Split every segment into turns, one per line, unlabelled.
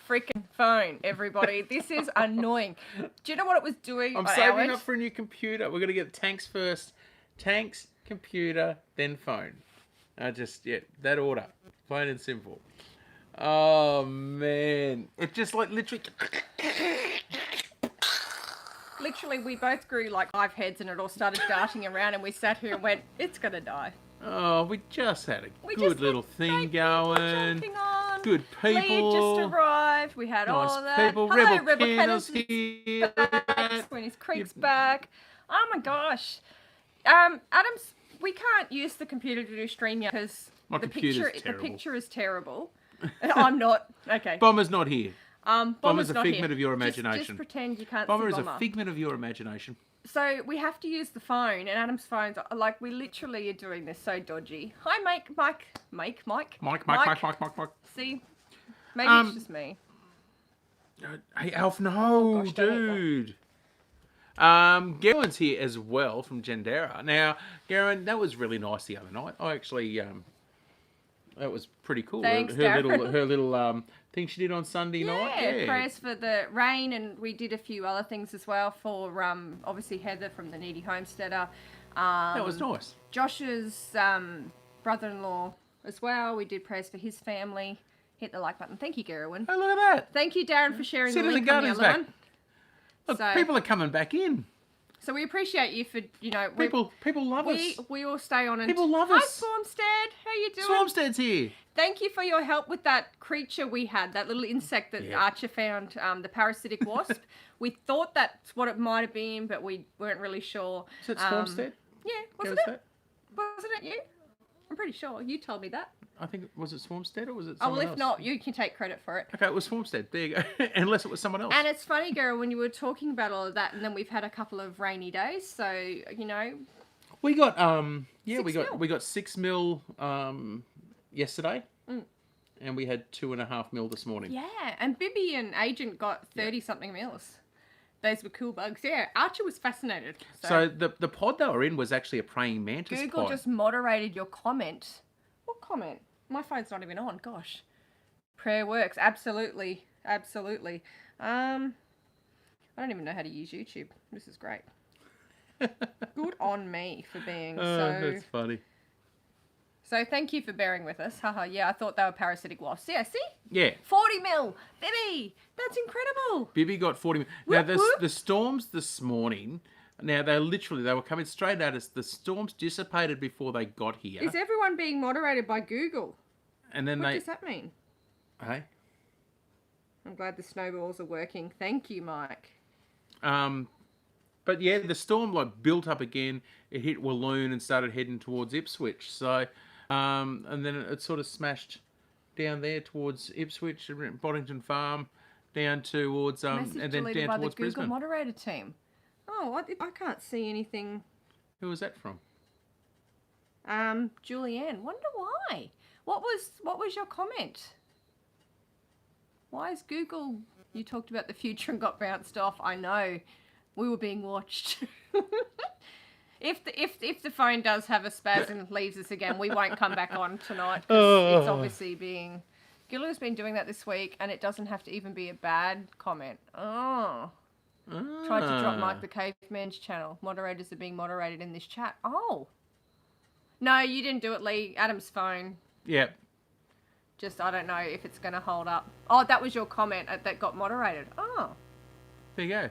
freaking phone, everybody. This is annoying. Do you know what it was doing?
I'm saving up for a new computer. We're going to get tanks first. Tanks, computer, then phone. That order. Plain and simple. Oh, man. It just like literally...
Literally, we both grew like 5 heads and it all started darting around and we sat here and went, it's going to die.
Oh, we just had a good little thing going. Good people.
Lee just arrived. We had
nice
all that.
people.
Hello,
Rebel Candle's here.
Squinty's Creek's back. Oh my gosh. Adams, we can't use the computer to do StreamYard because the picture is terrible. I'm not. Okay.
Bomber's not here.
Bomber's
a figment of your imagination.
Just pretend you can't
Bomber
see
is a figment of your imagination.
So we have to use the phone, and Adam's phone's like we literally are doing this so dodgy. Hi, Mike. See, maybe it's just me.
Hey, Alf, no,
gosh,
dude. Garen's here as well from Gendera. Now, Garen, that was really nice the other night. I actually, that was pretty cool.
Thanks,
her little thing she did on Sunday night.
Yeah, prayers for the rain, and we did a few other things as well for obviously Heather from the Needy Homesteader.
That was nice.
Josh's brother-in-law as well. We did prayers for his family. Hit the like button. Thank you, Gerwin.
Oh, look at that.
Thank you, Darren, for sharing the link on the other one.
Look, people are coming back in.
So we appreciate you for,
People love us.
We all stay on and...
People love us.
Hi, Swarmstead. How you doing?
Swarmstead's here.
Thank you for your help with that creature we had, that little insect that Archer found, the parasitic wasp. We thought that's what it might have been, but we weren't really sure.
Is it Swarmstead?
Yeah, wasn't it? Wasn't it you? I'm pretty sure. You told me that.
I think, was it Swarmstead or was it someone else?
Oh, well, if not, you can take credit for it.
Okay, it was Swarmstead. There you go. Unless it was someone else.
And it's funny, Gary, when you were talking about all of that, and then we've had a couple of rainy days, so,
We got, we got 6 mil yesterday. And we had 2.5 mil this morning.
Yeah, and Bibby and Agent got 30-something mils. Those were cool bugs. Yeah, Archer was fascinated.
So the pod they were in was actually a praying mantis
Google
pod.
just moderated your comment. What comment? My phone's not even on. Gosh. Prayer works. Absolutely. Absolutely. I don't even know how to use YouTube. This is great. Good on me for being so...
That's funny.
So thank you for bearing with us. Haha, yeah, I thought they were parasitic wasps. Yeah, see?
Yeah.
40 mil. Bibby, that's incredible.
Bibby got 40 mil. Now, the storms this morning, now they were coming straight at us. The storms dissipated before they got here.
Is everyone being moderated by Google?
And then
what does that mean?
Hey?
I'm glad the snowballs are working. Thank you, Mike.
But yeah, the storm built up again. It hit Walloon and started heading towards Ipswich. So, and then it sort of smashed down there towards Ipswich, Boddington Farm, down towards and then down
by
towards
the Google
Brisbane.
moderator team. Oh, I can't see anything.
Who was that from?
Julianne. Wonder why. What was your comment? Why is Google? You talked about the future and got bounced off. I know. We were being watched. If the phone does have a spaz and leaves us again, we won't come back on tonight. It's obviously being... Gilla's been doing that this week, and it doesn't have to even be a bad comment. Oh. Tried to drop Mike the Caveman's channel. Moderators are being moderated in this chat. Oh. No, you didn't do it, Lee. Adam's phone.
Yep.
Just, I don't know if it's going to hold up. Oh, that was your comment that got moderated. Oh.
There you go.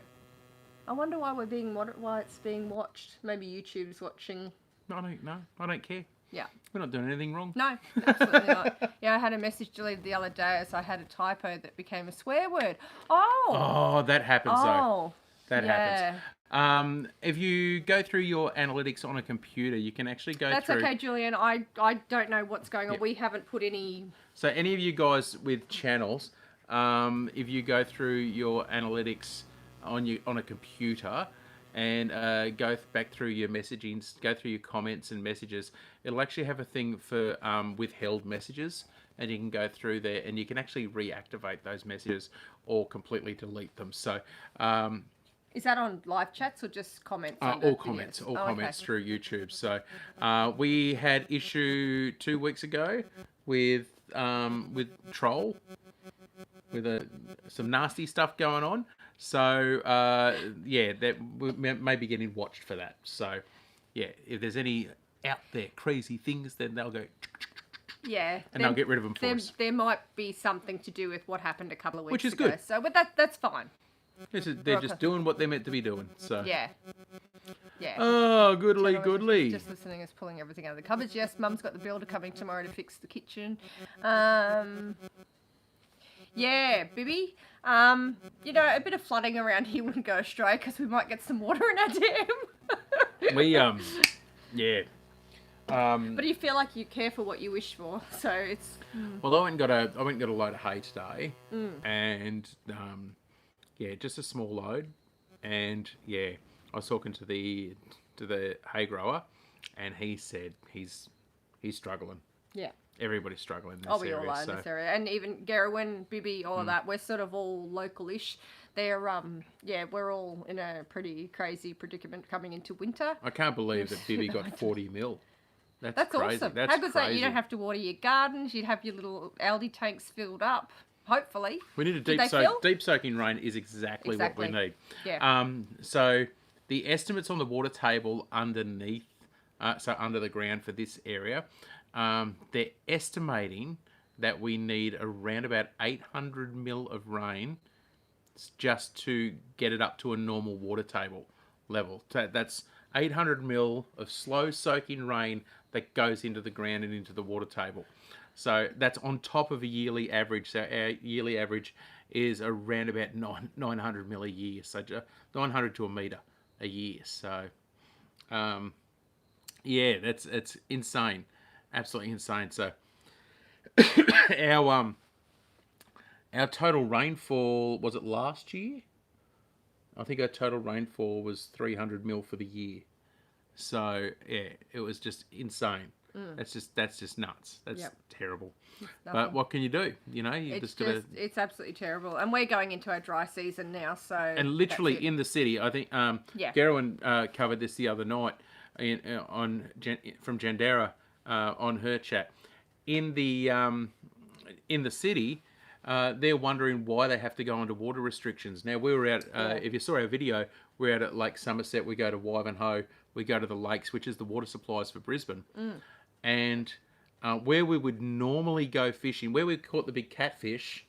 I wonder why why it's being watched. Maybe YouTube's watching.
I don't know. I don't care.
Yeah.
We're not doing anything wrong.
No, absolutely not. Yeah, I had a message deleted the other day as I had a typo that became a swear word. Oh.
Oh, that happens though. That
yeah.
happens. If you go through your analytics on a computer, you can actually go through...
That's okay, Julian. I don't know what's going on.
Yep.
We haven't put any...
So any of you guys with channels, if you go through your analytics on a computer and go back through your messaging, go through your comments and messages, it'll actually have a thing for withheld messages, and you can go through there and you can actually reactivate those messages or completely delete them. So
is that on live chats or just comments?
All comments, comments through YouTube. So we had issue 2 weeks ago with Troll, with a some nasty stuff going on. So yeah, that we may be getting watched for that. So yeah, if there's any out there crazy things, then they'll go.
Yeah,
And they'll get rid of them for us.
There might be something to do with what happened a couple of weeks
Which is
ago.
good.
So, but that's fine.
They're just doing what they're meant to be doing. So
Yeah. Yeah.
Oh, goodly,
Channel
goodly.
Just listening is pulling everything out of the cupboards. Yes, Mum's got the builder coming tomorrow to fix the kitchen. Yeah, Bibby. You know, a bit of flooding around here wouldn't go astray because we might get some water in our dam.
We yeah.
But you feel like you care for what you wish for, so it's.
Well, I went and got a load of hay today, and yeah, just a small load, and yeah, I was talking to the hay grower, and he said he's struggling.
Yeah.
Everybody's struggling in this
We
area.
all are in this area, and even Gerwin, Bibby, all of that. We're sort of all local-ish. They're yeah, we're all in a pretty crazy predicament coming into winter.
I can't believe that Bibby got 40 mil. That's crazy.
Awesome.
That's
How good's that?
crazy.
You don't have to water your gardens. You'd have your little Aldi tanks filled up. Hopefully.
We need a
Did they fill?
deep soaking rain is exactly what we need.
Yeah.
So the estimates on the water table underneath, so under the ground for this area, they're estimating that we need around about 800 mil of rain just to get it up to a normal water table level. So that's 800 mil of slow soaking rain that goes into the ground and into the water table. So that's on top of a yearly average. So our yearly average is around about 900 mil a year. So 900 to a metre a year. So yeah, it's insane. Absolutely insane. So our total rainfall, was it last year? I think our total rainfall was 300 mil for the year. So yeah, it was just insane. That's just nuts. That's terrible. But what can you do? You know, you
It's
just gotta.
It's absolutely terrible, and we're going into our dry season now. So
And literally in the city, I think Gerwin covered this the other night from Jandera on her chat. In the city, they're wondering why they have to go under water restrictions. Now we were out. If you saw our video, we're out at Lake Somerset. We go to Wivenhoe. We go to the lakes, which is the water supplies for Brisbane. And where we would normally go fishing, where we caught the big catfish,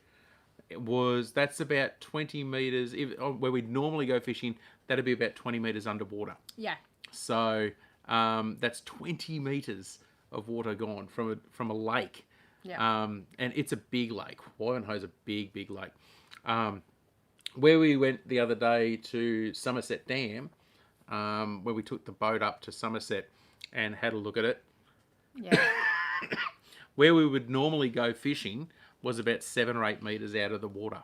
that's about 20 metres. Where we'd normally go fishing, that'd be about 20 metres underwater.
Yeah.
So that's 20 metres of water gone from a lake.
Yeah.
And it's a big lake. Wivenhoe's a big lake. Where we went the other day to Somerset Dam, where we took the boat up to Somerset and had a look at it.
Yeah.
Where we would normally go fishing was about 7 or 8 metres out of the water.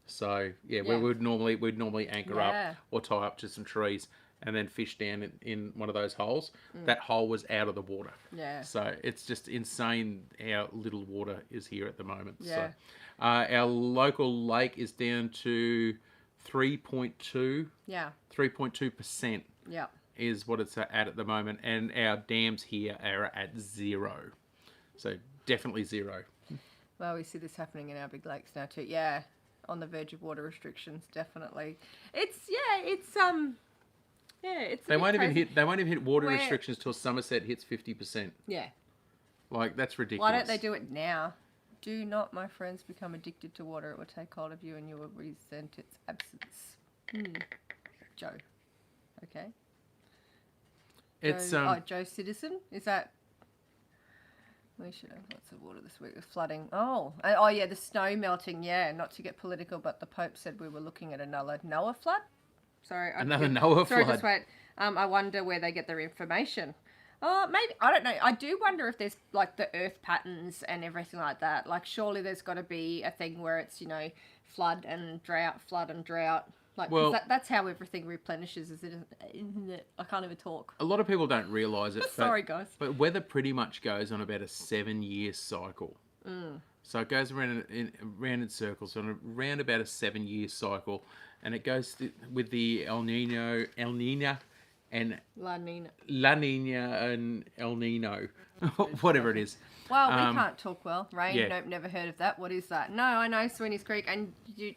So where we'd normally anchor up or tie up to some trees and then fish down in one of those holes. That hole was out of the water.
Yeah.
So it's just insane how little water is here at the moment.
Yeah.
So our local lake is down to 3.2.
Yeah.
3.2%.
Yeah.
Is what it's at the moment, and our dams here are at 0. So definitely 0.
Well, we see this happening in our big lakes now too. Yeah, on the verge of water restrictions, definitely. It's.
They won't even hit water restrictions till Somerset hits 50%.
Yeah.
Like, that's ridiculous.
Why don't they do it now? Do not, my friends, become addicted to water. It will take hold of you, and you will resent its absence. Joe. Okay.
It's
Joe Citizen? Is that? We should have lots of water this week with flooding. Oh yeah, the snow melting. Yeah, not to get political, but the Pope said we were looking at another Noah flood. Sorry,
Noah flood.
Just wait. I wonder where they get their information. Oh, maybe I don't know. I do wonder if there's like the Earth patterns and everything like that. Like, surely there's got to be a thing where it's flood and drought, flood and drought. Like, 'cause that's how everything replenishes, isn't it? I can't even talk.
A lot of people don't realise it.
Sorry, guys.
But weather pretty much goes on about a 7-year cycle. So it goes around in circles on around about a 7-year cycle, and it goes with the El Nino and
La Nina
and El Nino, whatever it is.
Well, we can't talk well. Rain?
Yeah.
Nope, never heard of that. What is that? No, I know Sweeney's Creek, and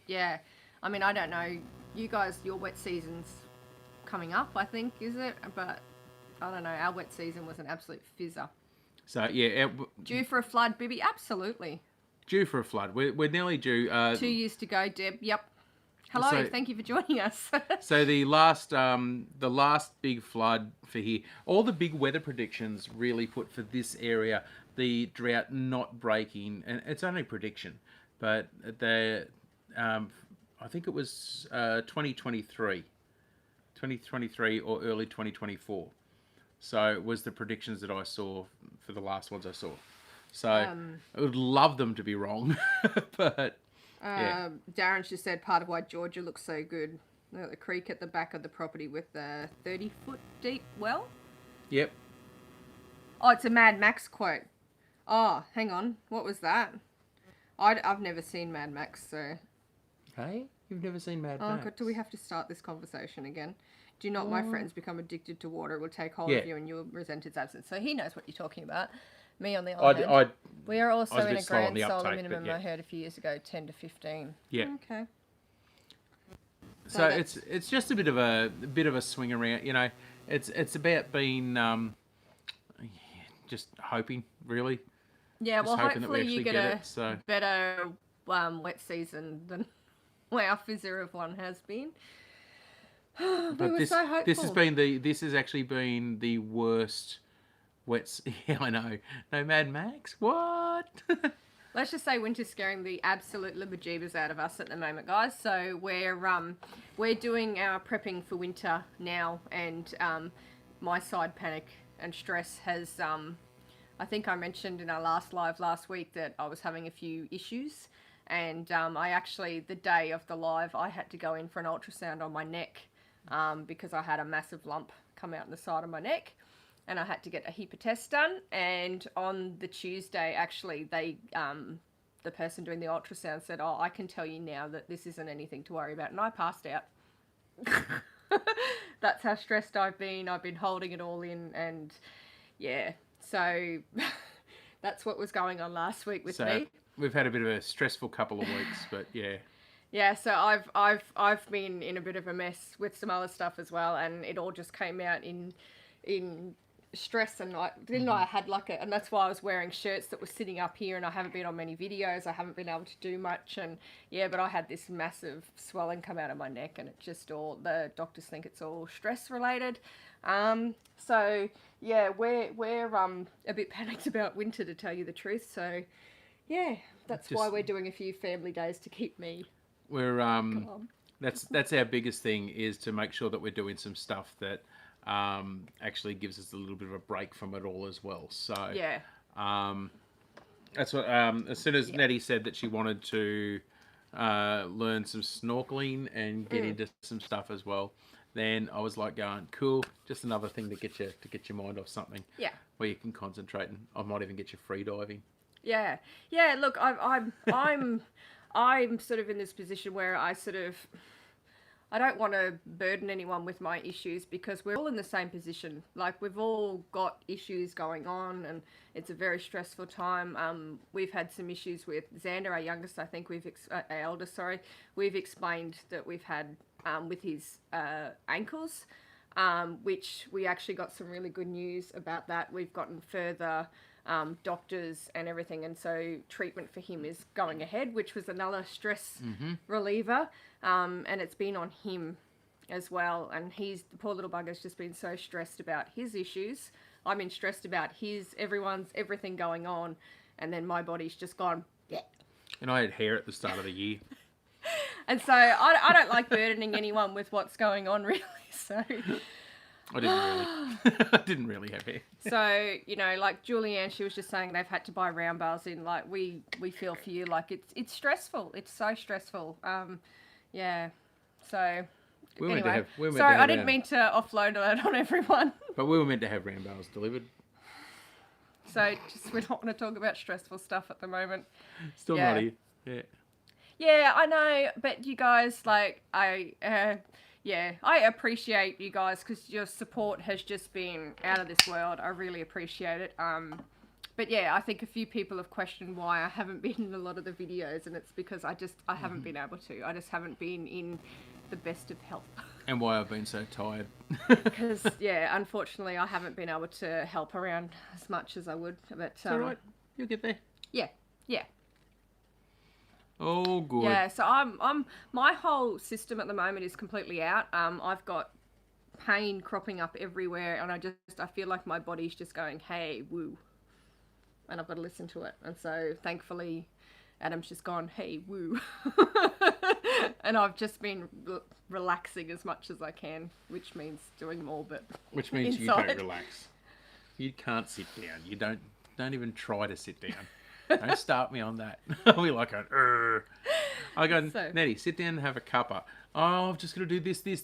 yeah. I mean, I don't know. You guys, your wet season's coming up, I think, is it? But I don't know. Our wet season was an absolute fizzer.
So yeah,
Due for a flood, Bibby? Absolutely.
due for a flood. We're nearly due.
2 years to go, Deb. Yep. Hello,
So-
thank you for joining us.
So the last big flood for here, all the big weather predictions really put for this area the drought not breaking, and it's only prediction, but I think it was 2023 or early 2024. So it was the predictions that I saw for the last ones I saw. So I would love them to be wrong, but yeah.
Darren just said part of why Georgia looks so good. Look at the creek at the back of the property with the 30-foot deep well.
Yep.
Oh, it's a Mad Max quote. Oh, hang on. What was that? I've never seen Mad Max, so...
Hey, you've never seen Mad
Oh,
Max?
God, do we have to start this conversation again? Do not my friends become addicted to water? It will take hold
Yeah.
of you and you'll resent its absence. So he knows what you're talking about. Me on the other hand. We are also
I was a
in
bit
a
slow on
grand
the
solar
uptake, but
minimum,
yeah.
I heard a few years ago, 10 to 15.
Yeah.
Okay.
So
that's-
it's just a bit of a swing around, you know. It's about being just hoping, really.
Yeah,
Just
well,
hoping that we
hopefully you
actually
get
get
a
it, so.
better wet season than our fizzer of one has been. We were so hopeful.
This has actually been the worst yeah, I know. No Mad Max? What?
Let's just say winter's scaring the absolute bejeebers out of us at the moment, guys. So we're doing our prepping for winter now, and my side panic and stress has I think I mentioned in our last live last week that I was having a few issues, and I actually, the day of the live, I had to go in for an ultrasound on my neck because I had a massive lump come out in the side of my neck. And I had to get a heap of tests done. And on the Tuesday, actually, they, the person doing the ultrasound said, "Oh, I can tell you now that this isn't anything to worry about." And I passed out. That's how stressed I've been. I've been holding it all in, and yeah. So that's what was going on last week with me.
We've had a bit of a stressful couple of weeks, but yeah.
Yeah, so I've been in a bit of a mess with some other stuff as well, and it all just came out in stress, and I had and that's why I was wearing shirts that were sitting up here, and I haven't been on many videos. I haven't been able to do much, and yeah, but I had this massive swelling come out of my neck, and it just the doctors think it's all stress related. So yeah, we're a bit panicked about winter, to tell you the truth. So yeah, that's why we're doing a few family days to keep me.
We're that's our biggest thing, is to make sure that we're doing some stuff that actually gives us a little bit of a break from it all as well. So
yeah,
that's what as soon as Nettie said that she wanted to learn some snorkeling and get into some stuff as well, then I was like going, cool, just another thing to get your mind off something.
Yeah.
Where you can concentrate, and I might even get you free diving.
Yeah. Look, I'm sort of in this position where I don't want to burden anyone with my issues, because we're all in the same position. Like, we've all got issues going on, and it's a very stressful time. We've had some issues with Xander, our youngest. I think our eldest, sorry. We've explained that we've had with his ankles, which we actually got some really good news about that. We've gotten further doctors and everything, and so treatment for him is going ahead, which was another stress reliever, and it's been on him as well, and the poor little bugger's just been so stressed about his issues. I've been stressed about everything going on, and then my body's just gone, yeah.
And I had hair at the start of the year.
And so I don't like burdening anyone with what's going on, really, so...
I didn't really have hair.
So, you know, like Julianne, she was just saying they've had to buy round bars in. Like, we feel for you. Like, it's stressful. It's so stressful. Yeah. So, anyway. Sorry, I didn't mean to offload that on everyone.
But we were meant to have round bars delivered.
So, we don't want to talk about stressful stuff at the moment.
Still not here. Yeah.
Yeah, I know. But you guys, like, I appreciate you guys, because your support has just been out of this world. I really appreciate it. But yeah, I think a few people have questioned why I haven't been in a lot of the videos, and it's because I haven't been able to. I just haven't been in the best of health.
And why I've been so tired.
Because yeah, unfortunately, I haven't been able to help around as much as I would. But
It's all right. You'll get there.
yeah, yeah.
Oh, good.
Yeah, so I'm my whole system at the moment is completely out. I've got pain cropping up everywhere, and I feel like my body's just going, hey, woo, and I've got to listen to it. And so thankfully, Adam's just gone, hey, woo, and I've just been relaxing as much as I can, which means doing more, but
Which means
inside.
you don't relax. You can't sit down. You don't even try to sit down. Don't start me on that. I'll be like, I go,
So-
Nettie, sit down and have a cuppa. Oh, I'm just gonna do this, and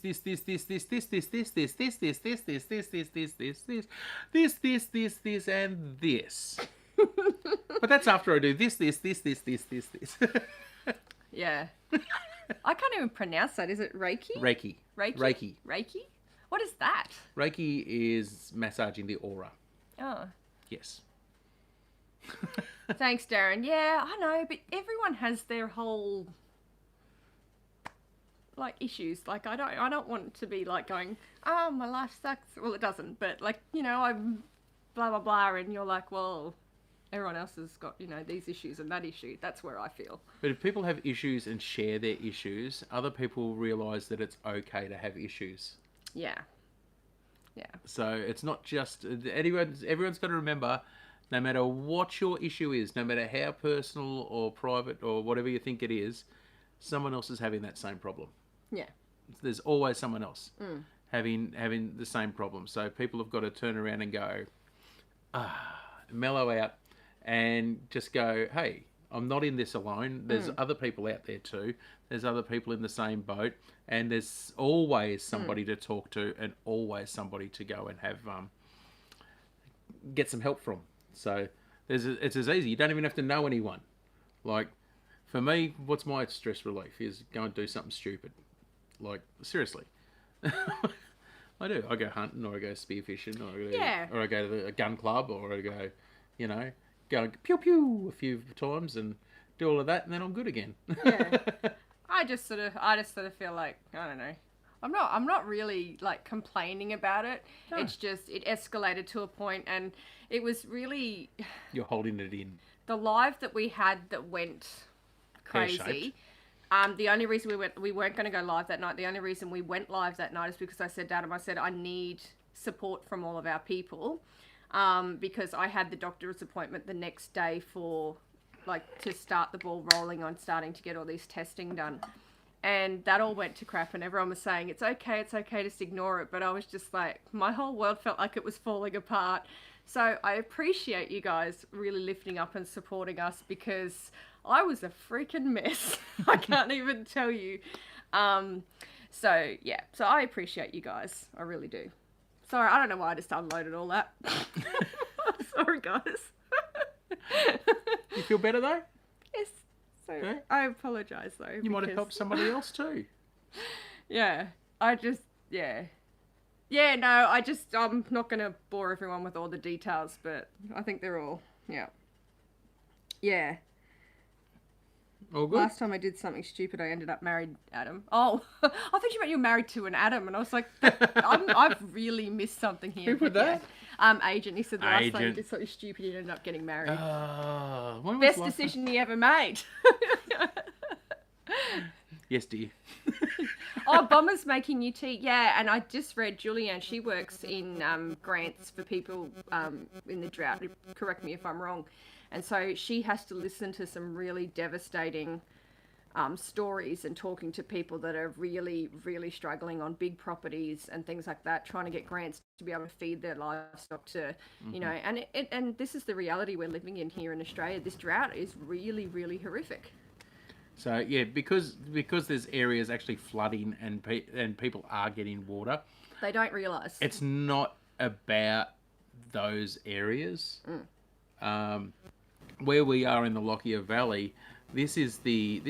this. But that's after I do this.
Yeah. I can't even pronounce that. Is it Reiki?
Reiki.
Reiki? What is that?
Reiki is massaging the aura.
Oh.
Yes.
Thanks, Darren. Yeah, I know, but everyone has their whole like issues. Like I don't want to be like going, oh, my life sucks. Well, it doesn't, but like, you know, I'm blah blah blah, and you're like, well, everyone else has got, you know, these issues and that issue. That's where I feel.
But if people have issues and share their issues, other people realise that it's okay to have issues.
Yeah. Yeah.
So it's not just everyone's got to remember, no matter what your issue is, no matter how personal or private or whatever you think it is, someone else is having that same problem.
Yeah.
There's always someone else having the same problem. So people have got to turn around and go, mellow out, and just go, hey, I'm not in this alone. There's other people out there too. There's other people in the same boat, and there's always somebody to talk to, and always somebody to go and have get some help from. So it's as easy. You don't even have to know anyone. Like for me, what's my stress relief is go and do something stupid. Like seriously, I do. I go hunting, or I go spearfishing, or I go to a gun club, or I go, go and pew pew a few times and do all of that, and then I'm good again.
Yeah. I just sort of feel like, I don't know. I'm not really like complaining about it.
No.
It's just it escalated to a point, and it was really
You're holding it in.
the live that we had that went crazy.
Pear-shaped.
The only reason we weren't going to go live that night. The only reason we went live that night is because I said to Adam, I need support from all of our people, because I had the doctor's appointment the next day for to start the ball rolling on starting to get all these testing done. And that all went to crap, and everyone was saying, it's okay, just ignore it. But I was just like, my whole world felt like it was falling apart. So I appreciate you guys really lifting up and supporting us, because I was a freaking mess. I can't even tell you. So yeah, so I appreciate you guys. I really do. Sorry, I don't know why I just unloaded all that. Sorry, guys.
You feel better though?
Yes. So
Yeah.
I apologise though.
You might have helped somebody else too.
Yeah. Yeah, no, I'm not going to bore everyone with all the details, but I think they're all, yeah. Yeah.
All good?
Last time I did something stupid, I ended up married Adam. Oh, I thought you meant you were married to an Adam, and I was like, I've really missed something here.
Who put that?
Agent. He said the last time you
Agent.
did something stupid, you ended up getting married.
When was
Best
the last time?
decision he ever made.
Yes, dear.
Oh, Bomber's making new tea. Yeah, and I just read Julianne. She works in grants for people in the drought. Correct me if I'm wrong. And so she has to listen to some really devastating stories and talking to people that are really, really struggling on big properties and things like that, trying to get grants to be able to feed their livestock to, you know, and this is the reality we're living in here in Australia. This drought is really, really horrific.
So yeah, because there's areas actually flooding and people are getting water.
They don't realise.
It's not about those areas. Where we are in the Lockyer Valley, this is the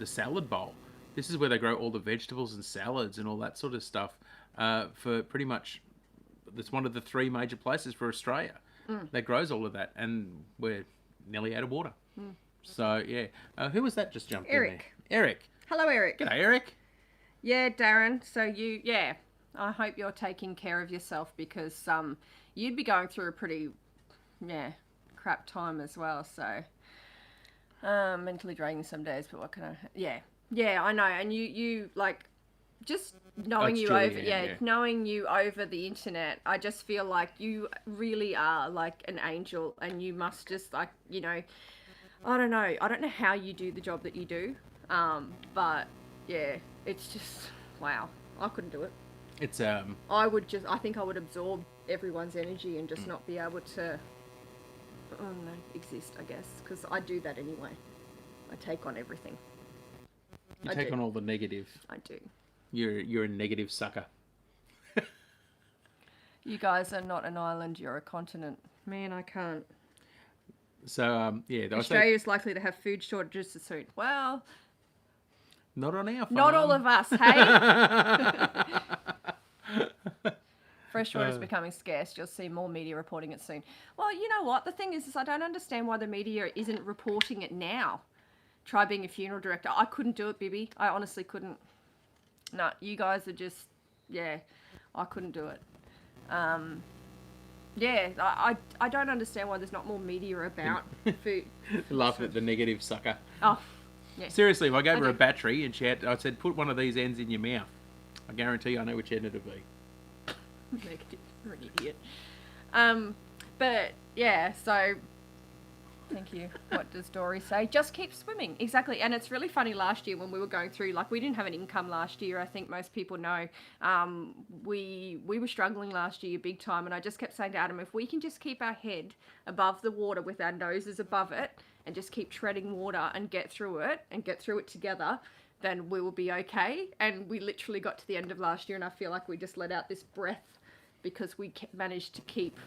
salad bowl. This is where they grow all the vegetables and salads and all that sort of stuff. For pretty much, it's one of the three major places for Australia. that grows all of that, and we're nearly out of water. So yeah, who was that just jumped in there? Eric.
Hello, Eric.
G'day, Eric.
Yeah, Darren. So I hope you're taking care of yourself, because you'd be going through a pretty crap time as well. So mentally draining some days, but what can I? Yeah, I know. And you like, just knowing you over knowing you over the internet, I just feel like you really are like an angel, and you must just like, you know, I don't know how you do the job that you do, but yeah, it's just wow, I couldn't do it.
It's
I think I would absorb everyone's energy and just not be able to exist, I guess, because I do that anyway. I take on everything.
You take on all the negative.
I do.
You're a negative sucker.
You guys are not an island, you're a continent. Man, I can't.
So,
Australia is likely to have food shortages soon. Well,
not on our farm.
Not all of us, hey? Fresh water is becoming scarce. You'll see more media reporting it soon. Well, you know what? The thing is I don't understand why the media isn't reporting it now. Try being a funeral director. I couldn't do it, Bibby. I honestly couldn't. No, you guys are just, I couldn't do it. I don't understand why there's not more media about food.
Laughing at the negative sucker.
Oh, yeah.
Seriously, if I gave her a battery and I said, put one of these ends in your mouth, I guarantee I know which end it'll be.
Negative. You're an idiot. But yeah, so thank you. What does Dory say? Just keep swimming. Exactly. And it's really funny, last year when we were going through, like, we didn't have an income last year. I think most people know. We were struggling last year big time. And I just kept saying to Adam, if we can just keep our head above the water with our noses above it and just keep treading water and get through it together, then we will be okay. And we literally got to the end of last year and I feel like we just let out this breath because we managed to keep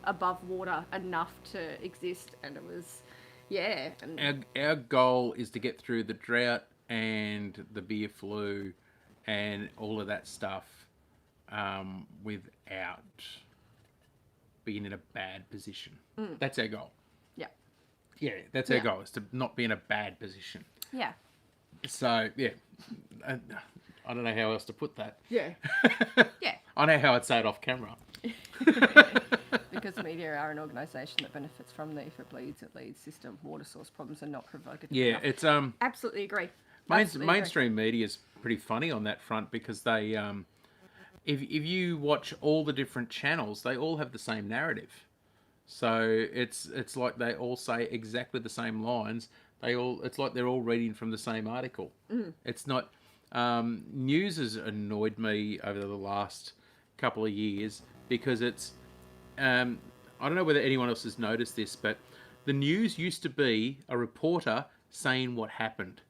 above water enough to exist. And it was, And
our goal is to get through the drought and the beer flu and all of that stuff without being in a bad position. That's our goal.
Yeah.
Yeah, that's our goal, is to not be in a bad position.
Yeah.
So, I don't know how else to put that.
Yeah. Yeah.
I know how I'd say it off camera.
Because media are an organisation that benefits from the if it bleeds, it leads system. Water source problems are not provocative enough.
It's
absolutely agree.
Mainstream media is pretty funny on that front, because they if you watch all the different channels, they all have the same narrative. So it's like they all say exactly the same lines. It's like they're all reading from the same article. It's not. News has annoyed me over the last couple of years, because it's I don't know whether anyone else has noticed this, but the news used to be a reporter saying what happened.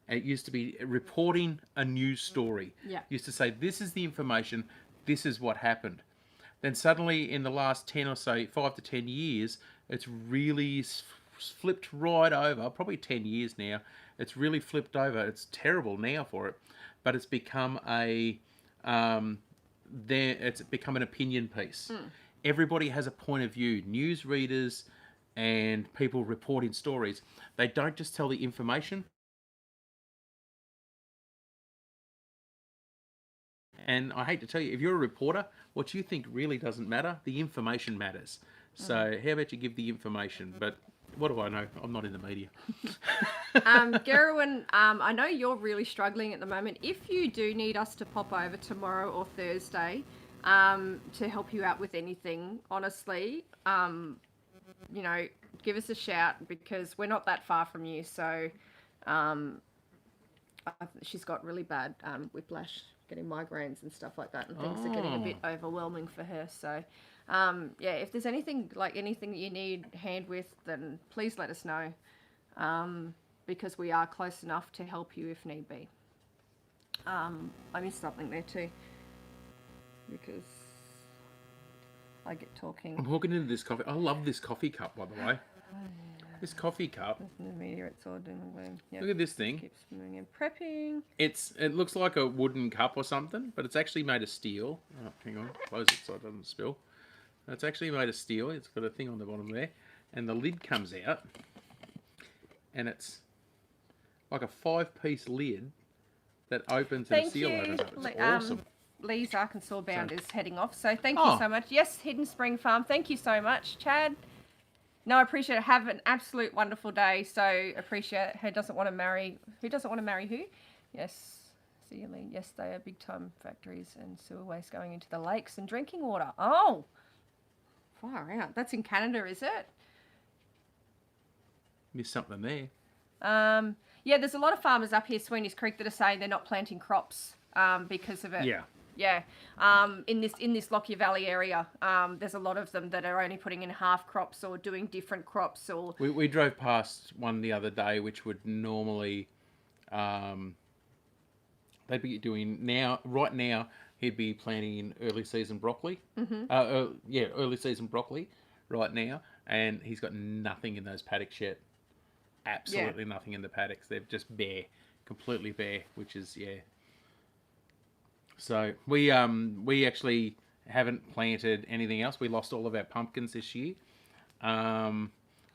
And it used to be reporting a news story.
Yeah.
Used to say, this is the information, this is what happened. Then suddenly in the last 10 or so, 5 to 10 years, it's really flipped right over, probably 10 years now. It's really flipped over. It's terrible now for it, but it's become it's become an opinion piece. Everybody has a point of view. News readers and people reporting stories. They don't just tell the information. And I hate to tell you, if you're a reporter, what you think really doesn't matter. The information matters. So how about you give the information? But what do I know? I'm not in the media.
Gerwin, I know you're really struggling at the moment. If you do need us to pop over tomorrow or Thursday to help you out with anything, honestly, give us a shout, because we're not that far from you. So she's got really bad whiplash, getting migraines and stuff like that, and things are getting a bit overwhelming for her. So if there's anything that you need hand with, then please let us know, because we are close enough to help you if need be. I missed something there too, because I get talking.
I'm walking into this coffee. I love this coffee cup, by the way. This coffee cup.
In the media, it's all doom and gloom. Yep.
Look at this thing.
Keeps moving and prepping.
It looks like a wooden cup or something, but it's actually made of steel. Oh, hang on, close it so it doesn't spill. It's actually made of steel. It's got a thing on the bottom there. And the lid comes out. And it's like a 5-piece lid that opens and the seal opens up. It's awesome.
Lee's Arkansas bound is heading off. So thank you so much. Yes, Hidden Spring Farm. Thank you so much, Chad. No, I appreciate it. Have an absolute wonderful day. So appreciate it. Who doesn't want to marry who? Yes. See you, Lee. Yes, they are big time factories and sewer waste going into the lakes and drinking water. Oh, far out. That's in Canada, is it?
Missed something there.
Yeah, there's a lot of farmers up here, Sweeney's Creek, that are saying they're not planting crops because of it.
Yeah.
Yeah. In this Lockyer Valley area, there's a lot of them that are only putting in half crops or doing different crops. Or
we drove past one the other day, which would normally they'd be doing right now. He'd be planting in early season broccoli. Early season broccoli right now, and he's got nothing in those paddocks yet. Absolutely nothing in the paddocks. They're just bare, completely bare, which is So we actually haven't planted anything else. We lost all of our pumpkins this year,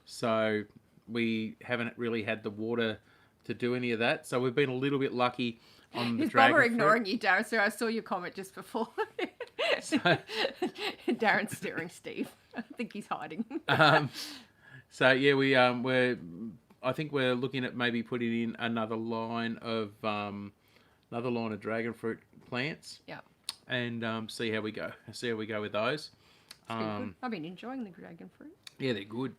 so we haven't really had the water to do any of that. So we've been a little bit lucky on the dragon fruit.
Ignoring you, Darren. So I saw your comment just before. Darren's staring Steve. I think he's hiding.
So yeah, I think we're looking at maybe putting in another line of dragon fruit plants.
Yeah.
And see how we go. See how we go with those.
Good. I've been enjoying the dragon fruit.
Yeah, they're good.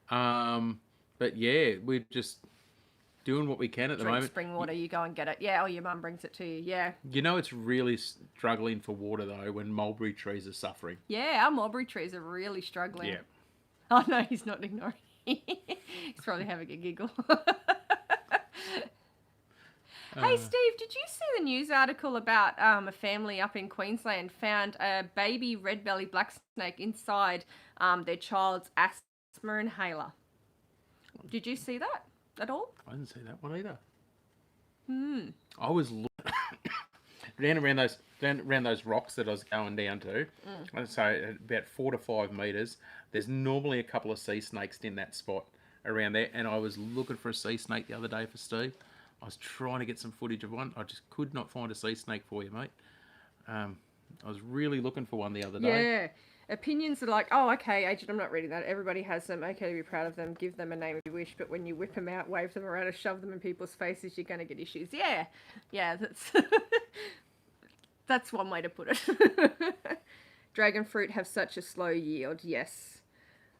But yeah, we're just doing what we can at the moment.
Spring water, you go and get it. Yeah, your mum brings it to you. Yeah.
You know, it's really struggling for water though when mulberry trees are suffering.
Yeah, our mulberry trees are really struggling.
Yeah.
Oh no, he's not ignoring. He's probably having a giggle. Hey Steve, did you see the news article about a family up in Queensland found a baby red-bellied black snake inside their child's asthma inhaler? Did you see that at all?
I didn't see that one either. I was looking around those rocks that I was going down to. So about 4 to 5 meters. There's normally a couple of sea snakes in that spot around there, and I was looking for a sea snake the other day for Steve. I was trying to get some footage of one. I just could not find a sea snake for you, mate. I was really looking for one the other day.
Yeah. Opinions are like, oh, okay, Agent, I'm not reading that. Everybody has them. Okay, to be proud of them. Give them a name if you wish. But when you whip them out, wave them around, or shove them in people's faces, you're going to get issues. Yeah. Yeah, that's one way to put it. Dragon fruit have such a slow yield. Yes.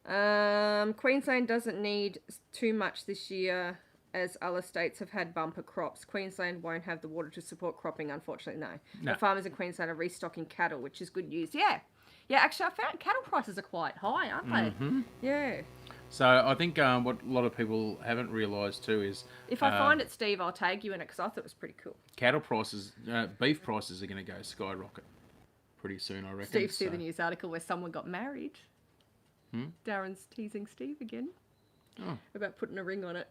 Queensland doesn't need too much this year, as other states have had bumper crops. Queensland won't have the water to support cropping, unfortunately, no. The farmers in Queensland are restocking cattle, which is good news. Yeah. Yeah, actually, I found cattle prices are quite high, aren't they? Yeah.
So I think what a lot of people haven't realised too is...
If I find it, Steve, I'll tag you in it because I thought it was pretty cool.
Cattle prices, beef prices are going to go skyrocket pretty soon, I reckon.
Steve, see the news article where someone got married. Darren's teasing Steve again about putting a ring on it.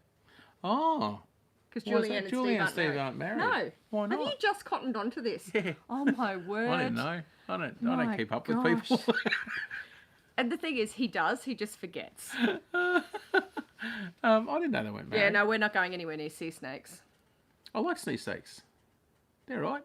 Oh.
Because Julianne and Steve aren't married. No.
Why not?
Have you just cottoned onto this?
Yeah.
Oh, my word.
I didn't know. I don't keep up with people.
And the thing is, he does. He just forgets.
I didn't know they weren't married.
Yeah, no, we're not going anywhere near sea snakes.
I like sea snakes. They're right.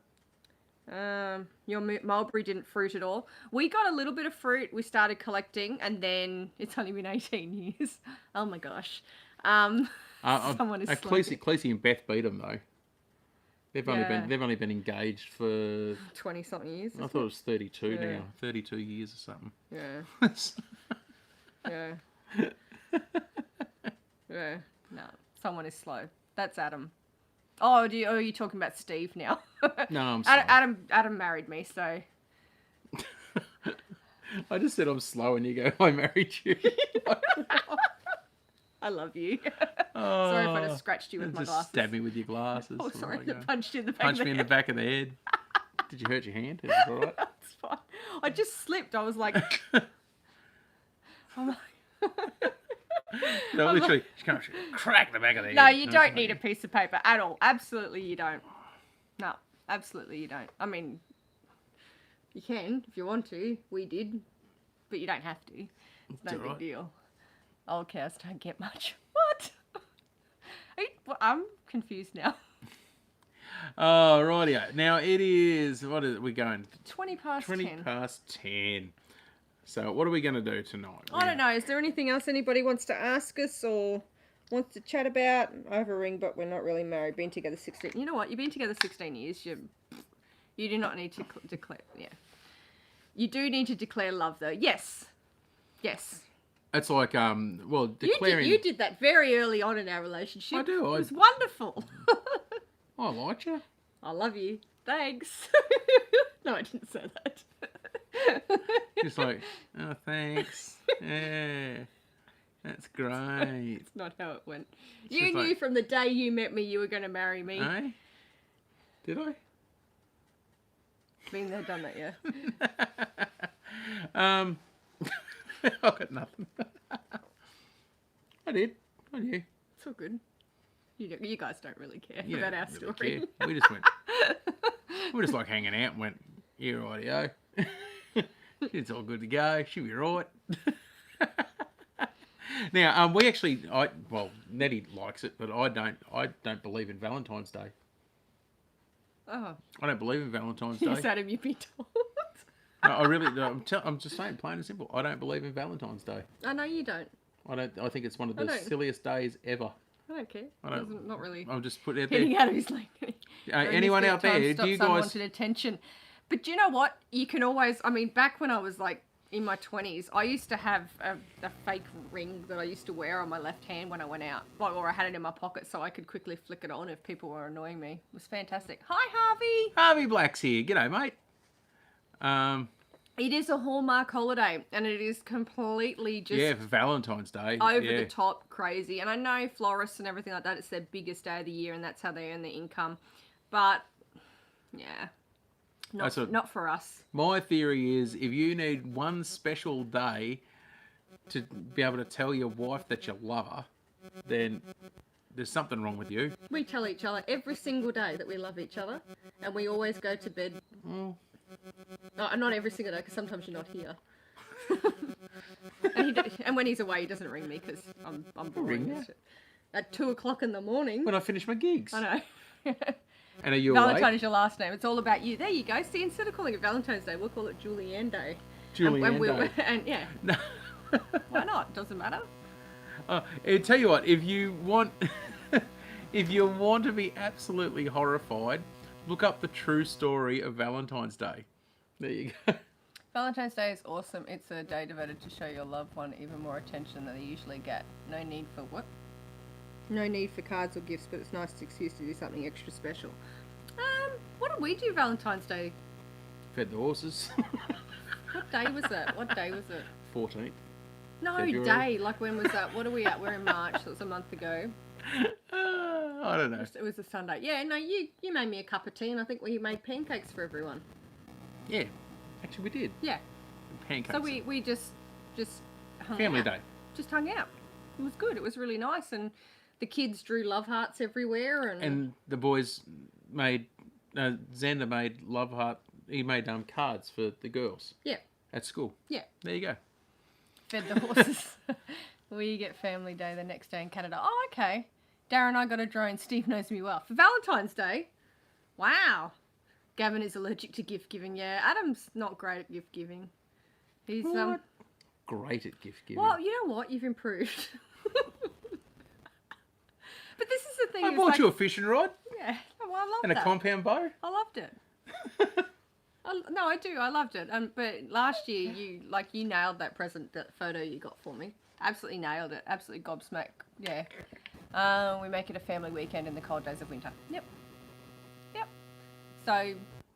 Your mulberry didn't fruit at all. We got a little bit of fruit. We started collecting, and then it's only been 18 years. Oh, my gosh. Someone is
Cleese and Beth beat them though. They've only been engaged for
20-something years.
I thought it was 32 now. 32 years or something.
Yeah. Yeah. Yeah. No, someone is slow. That's Adam. Oh, are you talking about Steve now?
No, I'm slow.
Adam married me, so.
I just said I'm slow, and you go, I married you.
I love you. Sorry if I just scratched you with my glasses.
Just stab me with your glasses.
Oh, sorry. I punched you in the back
Punch me in the back of the head. Did you hurt your hand? Is it all right?
It's fine. I just slipped. I was like... I'm like...
No, literally, she's going to crack the back of the head.
No, you don't need a piece of paper at all. Absolutely you don't. No, absolutely you don't. I mean, you can if you want to. We did. but you don't have to. It's no
It's
big
alright.
deal. Old cows don't get much. What? I'm confused now.
Oh, rightio. Now it is, what is it? We're going
20 past
20
10.
past 10. So what are we going to do tonight?
I don't know. Is there anything else anybody wants to ask us or wants to chat about? I have a ring, but we're not really married. Been together 16. You know what? You've been together 16 years. You do not need to declare. Yeah. You do need to declare love, though. Yes. Yes.
It's like, well, declaring...
You did that very early on in our relationship.
I do.
It was wonderful.
I like you.
I love you. Thanks. No, I didn't say that.
Just like, oh, thanks. Yeah. That's great.
It's not how it went.
It's
You
just
knew
like-
from the day you met me you were going to marry me.
Eh? Did I?
Been there, done that, yeah.
I've got nothing. I did. I do.
It's all good. You guys don't really care
You
about
don't
our
really
story.
care. We just went. We just like hanging out and went, yeah, rightio. It's all good to go. She'll be right. Now, we actually, well, Nettie likes it, but I don't believe in Valentine's Day.
Oh,
I don't believe in Valentine's
you
Day.
said him, you've been told.
No, I really don't. I'm just saying, plain and simple. I don't believe in Valentine's Day.
I know you don't.
I think it's one of
I
the
don't.
silliest days ever.
I don't care.
I don't-
Doesn't- Not really.
I'll just put it out there.
Getting out of his lane.
Anyone out there, do you guys...
Unwanted attention. But do you know what? You can always, I mean, back when I was like in my 20s, I used to have a fake ring that I used to wear on my left hand when I went out. Like, or I had it in my pocket so I could quickly flick it on if people were annoying me. It was fantastic. Hi, Harvey.
Harvey Black's here. G'day, mate.
It is a Hallmark holiday and it is completely just
Yeah, for Valentine's Day.
over
yeah.
the top crazy. And I know florists and everything like that, it's their biggest day of the year and that's how they earn their income. But, yeah, not for us.
My theory is if you need one special day to be able to tell your wife that you love her, then there's something wrong with you.
We tell each other every single day that we love each other and we always go to bed.
Mm.
Oh, not every single day because sometimes you're not here. and when he's away, he doesn't ring me because I'm boring.
Ring you.
At 2 o'clock in the morning.
When I finish my gigs.
I know.
And are you
Valentine
awake?
is your last name. It's all about you. There you go. See, instead of calling it Valentine's Day, we'll call it Julianne Day.
Julianne Day.
And yeah,
No.
why not? Doesn't matter.
I tell you what, if you want to be absolutely horrified, look up the true story of Valentine's Day. There you go.
Valentine's Day is awesome. It's a day devoted to show your loved one even more attention than they usually get. No need for what? No need for cards or gifts, but it's a nice excuse to do something extra special. What did we do Valentine's Day?
Fed the horses.
What day was it? What day was it?
14th.
No,
February.
day. Like when was that? What are we at? We're in March, so it was a month ago.
I don't know.
It was a Sunday. Yeah, no, you made me a cup of tea and I think we made pancakes for everyone.
Yeah, actually we did.
Yeah.
Pancakes.
So we just hung
Family
out.
Day.
Just hung out. It was good. It was really nice and the kids drew love hearts everywhere
And the boys made, Xander made love heart, he made cards for the girls.
Yeah.
At school.
Yeah.
There you go.
Fed the horses. We get Family Day the next day in Canada. Oh, okay. Darren, I got a drone. Steve knows me well. For Valentine's Day? Wow. Gavin is allergic to gift giving. Yeah, Adam's not great at gift giving. He's
What? Great at gift giving.
Well, you know what? You've improved. But this is the thing.
I
it's
bought
like,
you a fishing rod
Yeah, well, I love
and a
that.
compound bow.
I loved it. No, I do. I loved it. But last year, you nailed that present, that photo you got for me. Absolutely nailed it. Absolutely gobsmacked. Yeah. We make it a family weekend in the cold days of winter. Yep. So,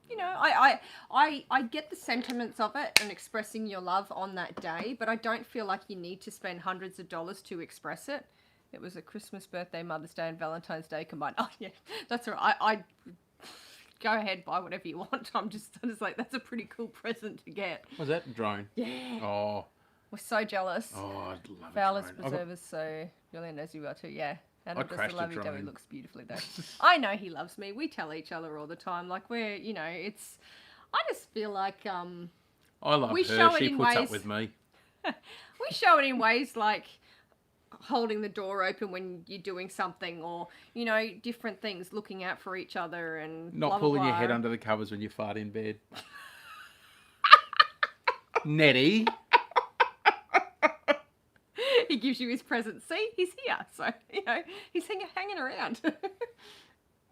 you know, I get the sentiments of it and expressing your love on that day, but I don't feel like you need to spend hundreds of dollars to express it. It was a Christmas, birthday, Mother's Day, and Valentine's Day combined. Oh yeah, that's all right. I go ahead, buy whatever you want. I'm just like, that's a pretty cool present to get.
Was that drone?
Yeah.
Oh.
We're so jealous.
Oh, I'd love
Val
a
is
drone.
preservers, so Julian knows you well too. Yeah. Adam does
crashed
the
a
lovey-dovey,
drone.
looks beautifully though. I know he loves me. We tell each other all the time. Like I just feel like
I love
we show
her.
it
She
in
puts up
ways-
with me.
We show it in ways like holding the door open when you're doing something, or different things, looking out for each other, and
Not
blah,
pulling
blah,
your
blah.
head under the covers when you fart in bed. Nettie.
He gives you his present. See, he's here, so he's hanging around.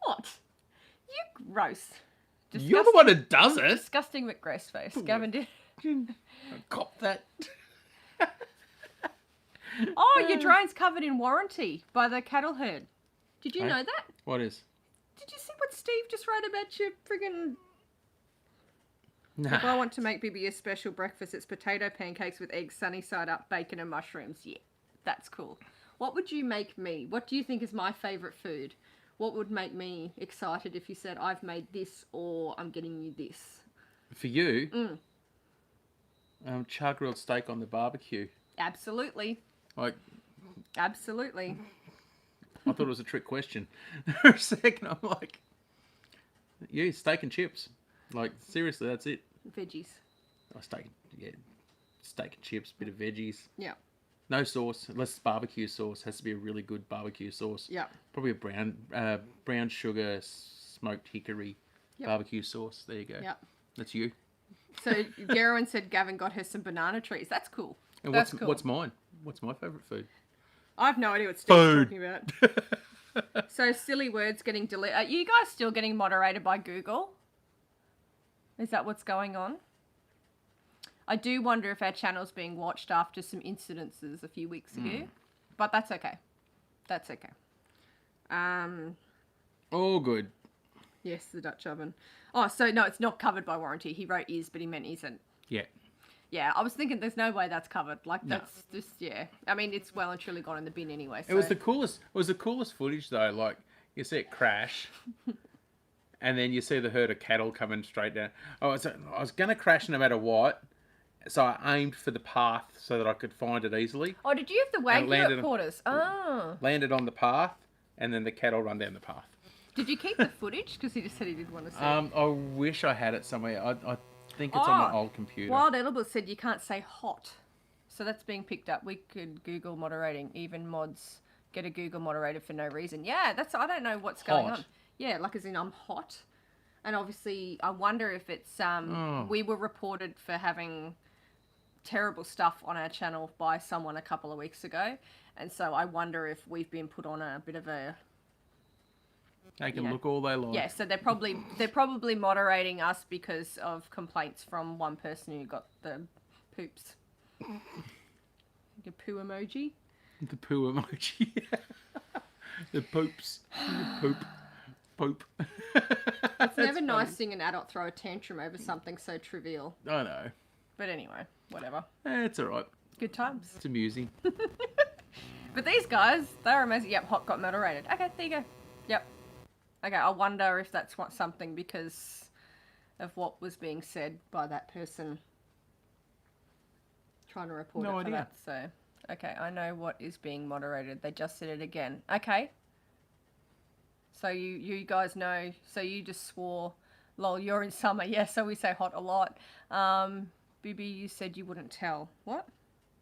What? You gross. Disgusting.
You're the one that does it.
Disgusting McGross face. Gavin did.
Cop that.
Oh, your drone's covered in warranty by the cattle herd. Did you
Hey?
know that?
What is?
Did you see what Steve just wrote about your friggin'...
Nah.
If I want to make Bibi a special breakfast, it's potato pancakes with eggs, sunny side up, bacon and mushrooms. Yeah, that's cool. What would you make me? What do you think is my favourite food? What would make me excited if you said, I've made this, or I'm getting you this?
For you, char grilled steak on the barbecue.
Absolutely.
Like,
Absolutely.
I thought it was a trick question. For a second, I'm like, yeah, steak and chips. Like, seriously, that's it.
Veggies.
Oh, steak and chips, bit of veggies.
Yeah.
No sauce, unless it's barbecue sauce. Has to be a really good barbecue sauce.
Yeah.
Probably a brown sugar smoked hickory barbecue sauce. There you go.
Yeah.
That's you.
So Gerwin said Gavin got her some banana trees. That's cool.
And
That's cool.
what's mine? What's my favourite food?
I have no idea what Steve's
Food.
talking about. So silly words getting deleted. Are you guys still getting moderated by Google? Is that what's going on? I do wonder if our channel's being watched after some incidences a few weeks ago. But that's okay. That's okay.
All good.
Yes, the Dutch oven. Oh, so no, it's not covered by warranty. He wrote is, but he meant isn't.
Yeah.
Yeah, I was thinking there's no way that's covered. Like,
No.
that's just, yeah. I mean, it's well and truly gone in the bin anyway. So.
It was the coolest. It was the coolest footage though. Like you see it crash, and then you see the herd of cattle coming straight down. I was gonna crash no matter what, so I aimed for the path so that I could find it easily.
Oh, did you have the
And it
Wagyu
landed
at
on-
quarters? Oh.
Landed on the path, and then the cattle run down the path.
Did you keep the footage? Because he just said he did want to see it.
I wish I had it somewhere. I think it's on my old computer.
Wild Edible said you can't say hot. So that's being picked up. We could Google moderating. Even mods get a Google moderator for no reason. Yeah, I don't know what's going
Hot.
on. Yeah, like as in I'm hot. And obviously I wonder if it's, we were reported for having terrible stuff on our channel by someone a couple of weeks ago. And so I wonder if we've been put on a bit of a...
They can
Yeah.
look all they like.
Yeah, so they're probably moderating us because of complaints from one person who got the poops. The poo emoji.
The poo emoji. The poops. The poop.
It's never nice seeing an adult throw a tantrum over something so trivial.
I know.
But anyway, whatever.
It's all right.
Good times.
It's amusing.
But these guys, they're amazing. Yep, hot got moderated. Okay, there you go. Yep. Okay, I wonder if that's something because of what was being said by that person trying to report
No
it for
idea.
that. So, okay, I know what is being moderated. They just said it again. Okay. So you guys know. So you just swore, lol, you're in summer. Yeah, so we say hot a lot. Bibi, you said you wouldn't tell. What?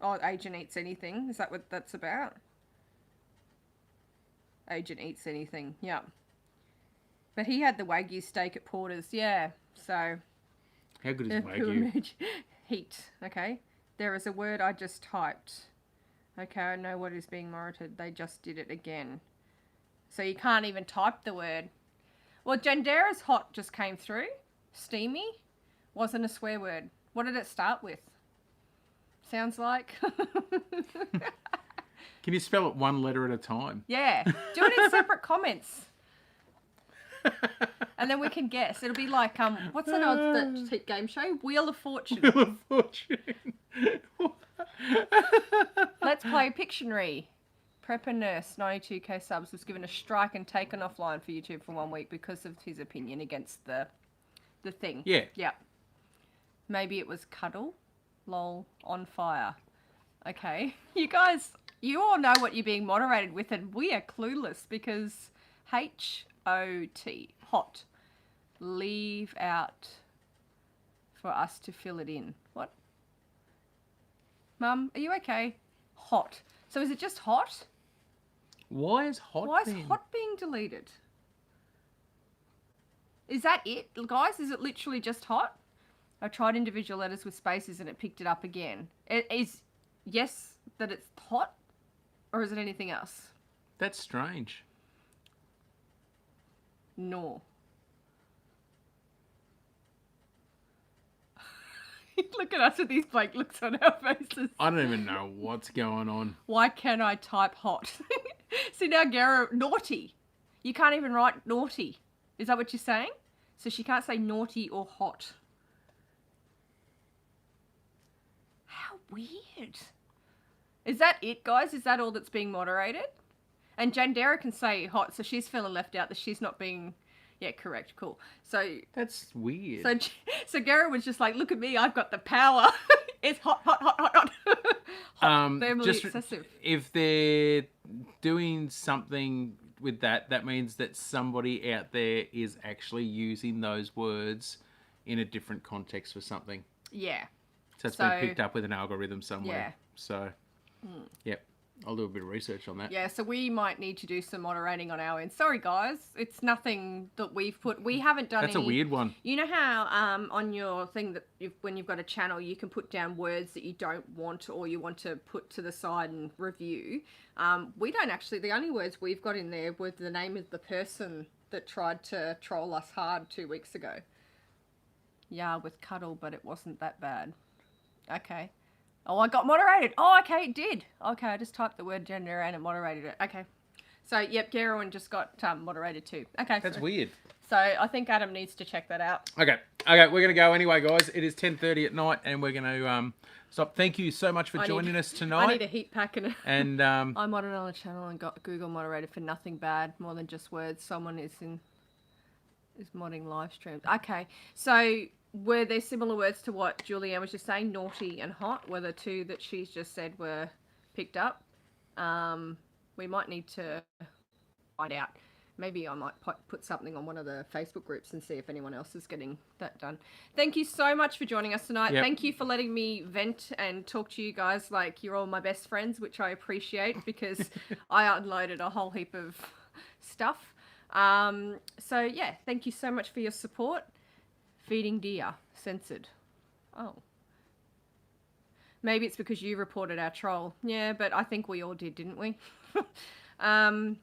Oh, Agent Eats Anything. Is that what that's about? Agent Eats Anything. Yeah. But he had the Wagyu steak at Porter's. Yeah. So.
How good is
Who
Wagyu?
emoji? Heat. Okay. There is a word I just typed. Okay, I know what is being monitored. They just did it again. So you can't even type the word. Well, Jandera's hot just came through. Steamy. Wasn't a swear word. What did it start with? Sounds like.
Can you spell it one letter at a time?
Yeah. Do it in separate comments. And then we can guess. It'll be like, what's that game show? Wheel of Fortune.
Wheel of Fortune.
Let's play Pictionary. Prepper Nurse, 92k subs, was given a strike and taken offline for YouTube for 1 week because of his opinion against the thing.
Yeah.
Yeah. Maybe it was Cuddle. Lol. On fire. Okay. You guys, you all know what you're being moderated with, and we are clueless because H-O-T. Hot. Leave out for us to fill it in. What? Mum, are you okay? Hot. So is it just hot?
Why is hot?
Why is hot being deleted? Is that it, guys? Is it literally just hot? I tried individual letters with spaces and it picked it up again. It is yes that it's hot, or is it anything else?
That's strange.
No. Look at us with these blank looks on our faces.
I don't even know what's going on.
Why can't I type hot? See now, Gara, naughty. You can't even write naughty. Is that what you're saying? So she can't say naughty or hot. How weird. Is that it, guys? Is that all that's being moderated? And Jandera can say hot, so she's feeling left out that she's not being... Yeah, correct. Cool. So...
That's weird.
So Gara was just like, look at me, I've got the power. It's hot, hot, hot, hot, hot. Hot, thermally excessive.
If they're doing something with that, that means that somebody out there is actually using those words in a different context for something.
Yeah.
So it's been picked up with an algorithm somewhere. Yeah. So, yep. I'll do a bit of research on that.
Yeah, so we might need to do some moderating on our end. Sorry, guys. It's nothing that we've put... We haven't done
That's a weird one.
You know how on your thing that when you've got a channel, you can put down words that you don't want or you want to put to the side and review. We don't actually... The only words we've got in there were the name of the person that tried to troll us hard 2 weeks ago. Yeah, with cuddle, but it wasn't that bad. Okay. Oh, I got moderated. Oh, okay, it did. Okay, I just typed the word gender and it moderated it. Okay. So, yep, Gerwin just got moderated too. Okay.
That's weird.
So, I think Adam needs to check that out.
Okay, we're going to go anyway, guys. It is 10:30 at night and we're going to stop. Thank you so much for joining us tonight.
I need a heat pack
and
I'm on another channel and got Google moderated for nothing bad, more than just words. Someone is modding live streams. Okay, so... Were there similar words to what Julianne was just saying? Naughty and hot were the two that she's just said were picked up. We might need to find out. Maybe I might put something on one of the Facebook groups and see if anyone else is getting that done. Thank you so much for joining us tonight.
Yep.
Thank you for letting me vent and talk to you guys like you're all my best friends, which I appreciate because I unloaded a whole heap of stuff. So, yeah, thank you so much for your support. Feeding deer. Censored. Oh. Maybe it's because you reported our troll. Yeah, but I think we all did, didn't we? Yeah.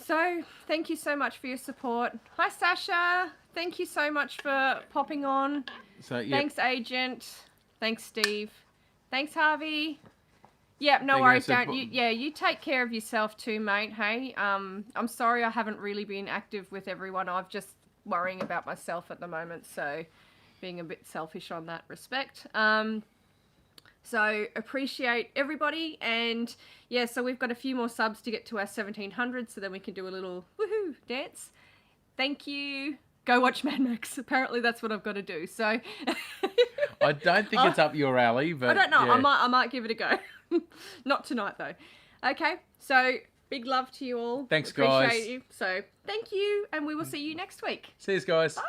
So, thank you so much for your support. Hi, Sasha. Thank you so much for popping on.
So, yep.
Thanks, Agent. Thanks, Steve. Thanks, Harvey. Yep, no worries, don't you? Yeah, you take care of yourself too, mate. Hey, I'm sorry I haven't really been active with everyone. I've just worrying about myself at the moment, so being a bit selfish on that respect. So appreciate everybody, and yeah, so we've got a few more subs to get to our 1700, so then we can do a little woohoo dance. Thank you. Go watch Mad Max. Apparently that's what I've got to do. So
I don't think it's up your alley, but
I don't know.
Yeah.
I might give it a go. Not tonight though. Okay, so big love to you all.
Thanks, guys.
Appreciate you. So thank you, and we will see you next week.
See you guys.
Bye.